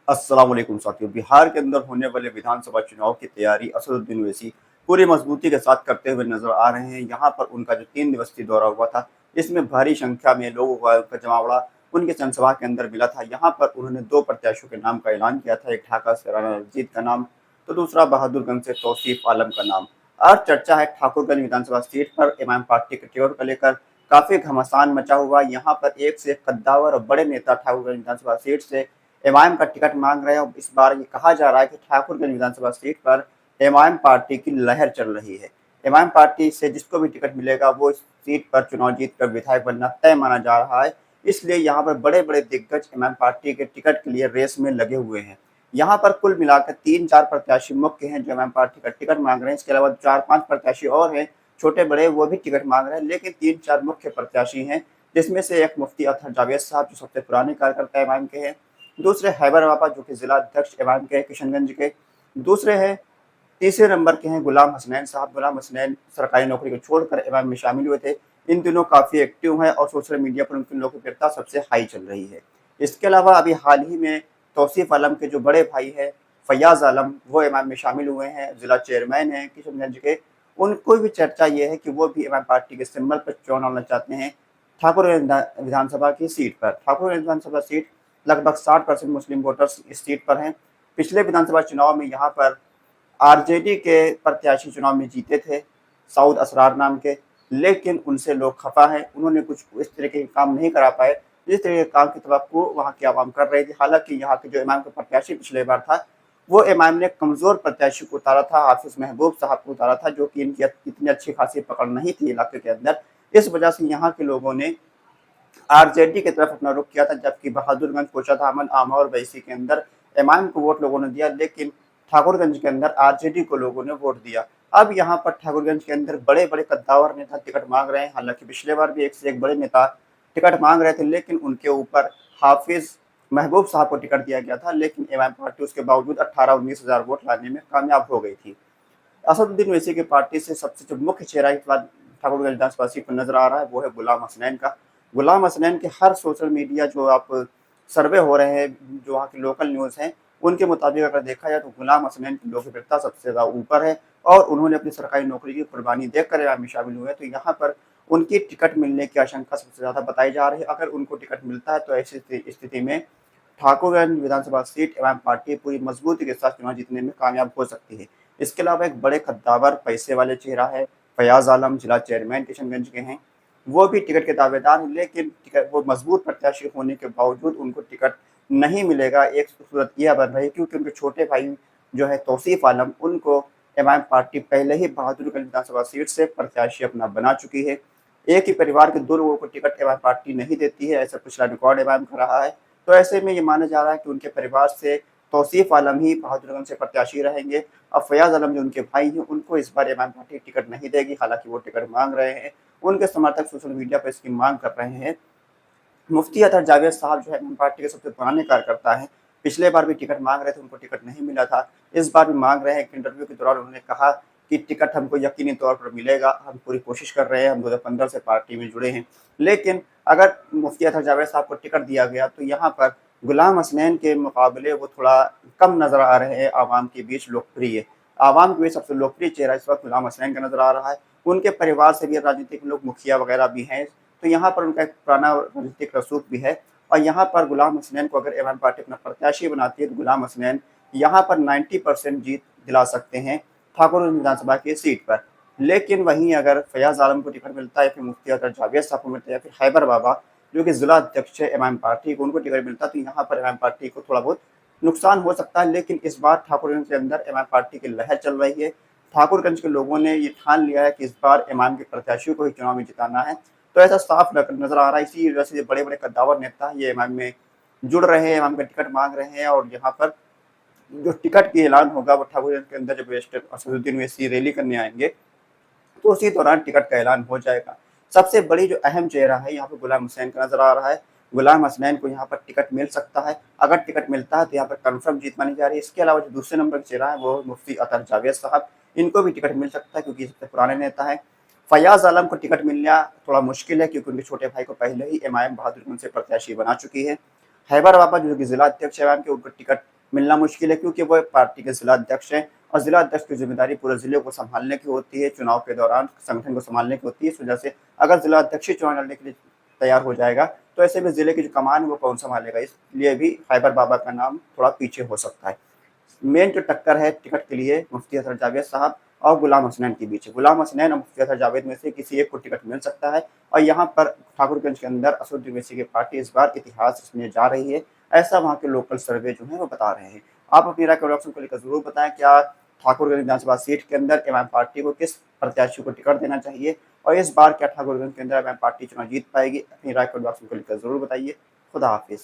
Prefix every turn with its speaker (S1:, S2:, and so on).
S1: अस्सलाम वालेकुम साथियों। बिहार के अंदर होने वाले विधानसभा चुनाव की तैयारी असदुद्दीन ओवैसी पूरी मजबूती के साथ करते हुए नजर आ रहे हैं। यहाँ पर उनका जो 3 दिवसीय दौरा हुआ था, इसमें भारी संख्या में लोगों का जमावड़ा उनके जनसभा के अंदर मिला था। यहाँ पर उन्होंने 2 प्रत्याशियों के नाम का ऐलान किया था, एक ढाका से राणा रंजीत का नाम, तो दूसरा बहादुरगंज से तौसीफ आलम का नाम। आज चर्चा है ठाकुरगंज विधानसभा सीट पर इमाम पार्टी के टिकट को लेकर काफी घमासान मचा हुआ। यहाँ पर एक से एक कद्दावर और बड़े नेता ठाकुरगंज विधानसभा सीट से एमआईएम का टिकट मांग रहे हैं और इस बार ये कहा जा रहा है कि ठाकुरगंज विधानसभा सीट पर एमआईएम पार्टी की लहर चल रही है। एमआईएम पार्टी से जिसको भी टिकट मिलेगा वो इस सीट पर चुनाव जीत कर विधायक बनना तय माना जा रहा है। इसलिए यहाँ पर बड़े बड़े दिग्गज एमआईएम पार्टी के टिकट के लिए रेस में लगे हुए हैं। यहाँ पर कुल मिलाकर 3-4 प्रत्याशी मुख्य हैं जो एमआईएम पार्टी का टिकट मांग रहे हैं। इसके अलावा 4-5 प्रत्याशी और हैं छोटे बड़े, वो भी टिकट मांग रहे हैं, लेकिन 3-4 मुख्य प्रत्याशी हैं, जिसमें से एक मुफ्ती अतहर जावेद साहब जो सबसे पुराने कार्यकर्ता एमआईएम के हैं, दूसरे हैबर बाबा जो कि जिला अध्यक्ष एमआईएम के किशनगंज के, दूसरे हैं तीसरे नंबर के हैं गुलाम हसनैन साहब। गुलाम हसनैन सरकारी नौकरी को छोड़कर एमआईएम में शामिल हुए थे। इन दिनों काफी एक्टिव हैं और सोशल मीडिया पर उनकी लोकप्रियता सबसे हाई चल रही है। इसके अलावा अभी हाल ही में तौसीफ आलम के जो बड़े भाई है फैयाज आलम, वो एमआईएम में शामिल हुए हैं, जिला चेयरमैन है किशनगंज के। उनको भी चर्चा ये है कि वो भी एमआईएम पार्टी के सिंबल पर चुनाव लड़ना चाहते हैं ठाकुरगंज विधानसभा की सीट पर। ठाकुरगंज विधानसभा सीट लगभग 60% मुस्लिम वोटर्स इस सीट पर हैं। पिछले विधानसभा चुनाव में यहाँ पर आरजेडी के प्रत्याशी चुनाव में जीते थे, सऊद असरार नाम के, लेकिन उनसे लोग खफा हैं। उन्होंने कुछ इस तरह के काम नहीं करा पाए जिस तरह के काम की तवक्को वहाँ की आवाम कर रही थी। हालांकि यहाँ के जो इमाम का प्रत्याशी पिछले बार था, वो इमाम ने कमजोर प्रत्याशी को उतारा था, हाफिज महबूब साहब को उतारा था, जो कि इनकी इतनी अच्छी खासी पकड़ नहीं थी इलाके के अंदर। इस वजह से यहाँ के लोगों ने आरजेडी की तरफ अपना रुख किया था, जबकि बहादुरगंज, कोचाधामन, आमा और वैसी के अंदर एमआईएम को वोट लोगों ने दिया, लेकिन ठाकुरगंज के अंदर आरजेडी को लोगों ने वोट दिया। अब यहाँ पर ठाकुरगंज के अंदर बड़े बड़े कद्दावर नेता टिकट मांग रहे हैं। हालांकि पिछले बार भी एक से एक बड़े नेता टिकट मांग रहे थे, लेकिन उनके ऊपर हाफिज महबूब साहब को टिकट दिया गया था, लेकिन एमआईएम पार्टी उसके बावजूद 18-19 हजार वोट लाने में कामयाब हो गई थी। असदुद्दीन ओवैसी की पार्टी से सबसे जो मुख्य चेहरा इस बार ठाकुरगंज विधानसभा सीट पर नजर आ रहा है वो है गुलाम हसनैन का। गुलाम हसनैन के हर सोशल मीडिया जो आप सर्वे हो रहे हैं, जो वहाँ की लोकल न्यूज़ हैं, उनके मुताबिक अगर देखा जाए तो गुलाम हसनैन की लोकप्रियता सबसे ज़्यादा ऊपर है और उन्होंने अपनी सरकारी नौकरी की कुर्बानी देकर यहाँ में शामिल हुए। तो यहाँ पर उनकी टिकट मिलने की आशंका सबसे ज़्यादा बताई जा रही है। अगर उनको टिकट मिलता है तो ऐसी स्थिति में ठाकुरगंज विधानसभा सीट एवं पार्टी पूरी मजबूती के साथ चुनाव जीतने में कामयाब हो सकती है। इसके अलावा एक बड़े कद्दावर पैसे वाले चेहरा है फयाज आलम, जिला चेयरमैन किशनगंज के हैं, वो भी टिकट के दावेदार हैं, लेकिन टिकट वो मजबूत प्रत्याशी होने के बावजूद उनको टिकट नहीं मिलेगा। एक सूरत यह बन रही है क्योंकि उनके छोटे भाई जो है तौसीफ आलम, उनको एमआईएम पार्टी पहले ही बहादुरगंज विधानसभा सीट से प्रत्याशी अपना बना चुकी है। एक ही परिवार के 2 लोगों को टिकट एमआईएम पार्टी नहीं देती है, ऐसा पिछला रिकॉर्ड एमआईएम का रहा है। तो ऐसे में ये माना जा रहा है कि उनके परिवार से तौसीफ आलम ही बहादुरगंज से प्रत्याशी रहेंगे। अब फयाज आलम जो उनके भाई हैं, उनको इस बार एमआईएम पार्टी टिकट नहीं देगी, हालांकि वो टिकट मांग रहे हैं। उनके समर्थक सोशल मीडिया पर इसकी मांग कर रहे हैं। मुफ्ती अतहर जावेद साहब जो है एमआईएम पार्टी के सबसे पुराने कार्यकर्ता हैं, पिछले बार भी टिकट मांग रहे थे, उनको टिकट नहीं मिला था, इस बार भी मांग रहे हैं। एक इंटरव्यू के दौरान उन्होंने कहा कि टिकट हमको यकीनी तौर पर मिलेगा, हम पूरी कोशिश कर रहे हैं, हम 2015 से पार्टी में जुड़े हैं। लेकिन अगर मुफ्ती अतहर जावेद साहब को टिकट दिया गया तो यहाँ पर गुलाम हसनैन के मुकाबले वो थोड़ा कम नजर आ रहे हैं आवाम के बीच लोकप्रिय। आवाम के बीच सबसे लोकप्रिय चेहरा इस वक्त गुलाम हसनैन का नजर आ रहा है। उनके परिवार से भी राजनीतिक लोग, मुखिया वगैरह भी हैं, तो यहाँ पर उनका एक पुराना राजनीतिक रसूख भी है। और यहाँ पर गुलाम हसनैन को अगर एमआईएम पार्टी अपना प्रत्याशी बनाती है तो गुलाम हसनैन यहाँ पर 90% जीत दिला सकते हैं ठाकुर विधानसभा की सीट पर। लेकिन वहीं अगर फयाज आलम को टिकट मिलता है, फिर मुफ्ती अतहर जावेद साहब को मिलता है, या फिर हैबर बाबा जो कि जिला अध्यक्ष है एमआईएम पार्टी को, उनको टिकट मिलता है, तो यहाँ पर एमआईएम पार्टी को थोड़ा बहुत नुकसान हो सकता है। लेकिन इस बार ठाकुरगंज के अंदर एमआईएम पार्टी की लहर चल रही है। ठाकुरगंज के लोगों ने ये ठान लिया है कि इस बार एमआईएम के प्रत्याशी को ही चुनाव में जिताना है। तो ऐसा साफ नजर आ रहा है। इसी वजह से बड़े बड़े कद्दावर नेता ये एमआईएम में जुड़ रहे हैं, एमआईएम का टिकट मांग रहे हैं। और यहाँ पर जो टिकट की ऐलान होगा वो ठाकुरगंज के अंदर जब असदुद्दीन ओवैसी रैली करने आएंगे तो उसी दौरान टिकट का ऐलान हो जाएगा। सबसे बड़ी जो अहम चेहरा है यहाँ पे गुलाम हुसैन का नजर आ रहा है। गुलाम हसनैन को यहाँ पर टिकट मिल सकता है। अगर टिकट मिलता है तो यहाँ पर कंफर्म जीत मानी जा रही है। इसके अलावा जो दूसरे नंबर का चेहरा है वो मुफ्ती अतहर जावेद साहब, इनको भी टिकट मिल सकता है क्योंकि सबसे पुराने नेता है। फयाज आलम को टिकट मिलना थोड़ा मुश्किल है क्योंकि उनके छोटे भाई को पहले ही एमआईएम बहादुरगंज से प्रत्याशी बना चुकी है। हैबर बाबा जो कि जिला अध्यक्ष एमआईएम के, उनको टिकट मिलना मुश्किल है, क्योंकि वो पार्टी के जिला अध्यक्ष हैं और जिला अध्यक्ष की जिम्मेदारी पूरे जिले को संभालने की होती है, चुनाव के दौरान संगठन को संभालने की होती है। इस वजह से अगर जिला अध्यक्ष ही चुनाव लड़ने के लिए तैयार हो जाएगा, तो ऐसे में जिले की जो कमान है वो कौन संभालेगा। इसलिए भी खैबर बाबा का नाम थोड़ा पीछे हो सकता है। मेन जो टक्कर है टिकट के लिए मुफ्ती असर जावेद साहब और गुलाम हसनैन के बीच है। गुलाम हसनैन और मुफ्ती असर जावेद में से किसी एक को टिकट मिल सकता है और यहाँ पर ठाकुरगंज के अंदर असदुद्दीन ओवैसी की पार्टी इस बार इतिहास रचने जा रही है, ऐसा वहाँ के लोकल सर्वे जो है वो बता रहे हैं। आप अपनी राय कमेंट बॉक्स में लेकर जरूर बताएं, क्या ठाकुरगंज विधानसभा सीट के अंदर एमआईएम पार्टी को किस प्रत्याशी को टिकट देना चाहिए और इस बार क्या ठाकुरगंज के अंदर एमआईएम पार्टी चुनाव जीत पाएगी। अपनी राय कमेंट बॉक्स में लेकर जरूर बताइए। खुदा हाफिज।